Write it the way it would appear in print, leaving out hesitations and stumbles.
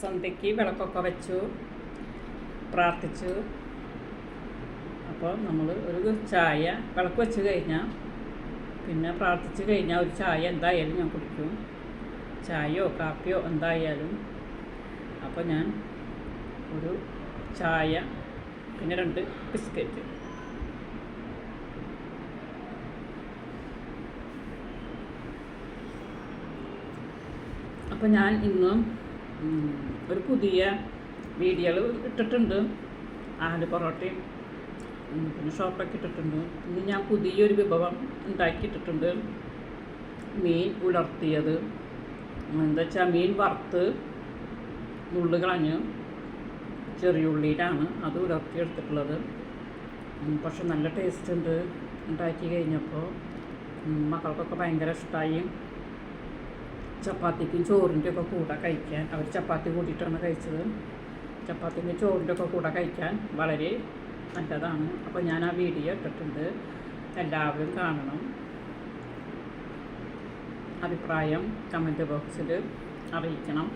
സന്ധ്യയ്ക്ക് വിളക്കൊക്കെ വെച്ചു, പ്രാർത്ഥിച്ചു. അപ്പോൾ നമ്മൾ ഒരു ചായ വിളക്ക് വെച്ച് കഴിഞ്ഞാൽ പിന്നെ പ്രാർത്ഥിച്ച് കഴിഞ്ഞാൽ ഒരു ചായ എന്തായാലും ഞാൻ കുടിക്കും, ചായയോ കാപ്പിയോ എന്തായാലും. അപ്പോൾ ഞാൻ ഒരു ചായ പിന്നെ 2 ബിസ്ക്കറ്റ്. അപ്പോൾ ഞാൻ ഇന്നും ഒരു പുതിയ വീഡിയോകൾ ഇട്ടിട്ടുണ്ട്. ആലു പൊറോട്ടയും പിന്നെ ഷോർട്ടൊക്കെ ഇട്ടിട്ടുണ്ട്. ഇന്ന് ഞാൻ പുതിയൊരു വിഭവം ഉണ്ടാക്കിയിട്ടിട്ടുണ്ട്. മീൻ ഉലർത്തിയത്. എന്താ വെച്ചാൽ മീൻ വറുത്ത് മുള്ള് കളഞ്ഞ് ചെറിയ ഉള്ളിയിലാണ് അത് ഉലർത്തിയെടുത്തിട്ടുള്ളത്. പക്ഷെ നല്ല ടേസ്റ്റ് ഉണ്ട്. ഉണ്ടാക്കി കഴിഞ്ഞപ്പോൾ മക്കൾക്കൊക്കെ ഭയങ്കര ഇഷ്ടമായി. ചപ്പാത്തിക്കും ചോറിൻ്റെ ഒക്കെ കൂടെ കഴിക്കാൻ, അവർ ചപ്പാത്തി കൂട്ടിയിട്ടാണ് കഴിച്ചത്. ചപ്പാത്തിൻ്റെ ചോറിൻ്റെ ഒക്കെ കൂടെ കഴിക്കാൻ വളരെ നല്ലതാണ്. അപ്പോൾ ഞാൻ ആ വീഡിയോ ഇട്ടിട്ടുണ്ട്, എല്ലാവരും കാണണം. അഭിപ്രായം കമൻറ്റ് ബോക്സിൽ അറിയിക്കണം.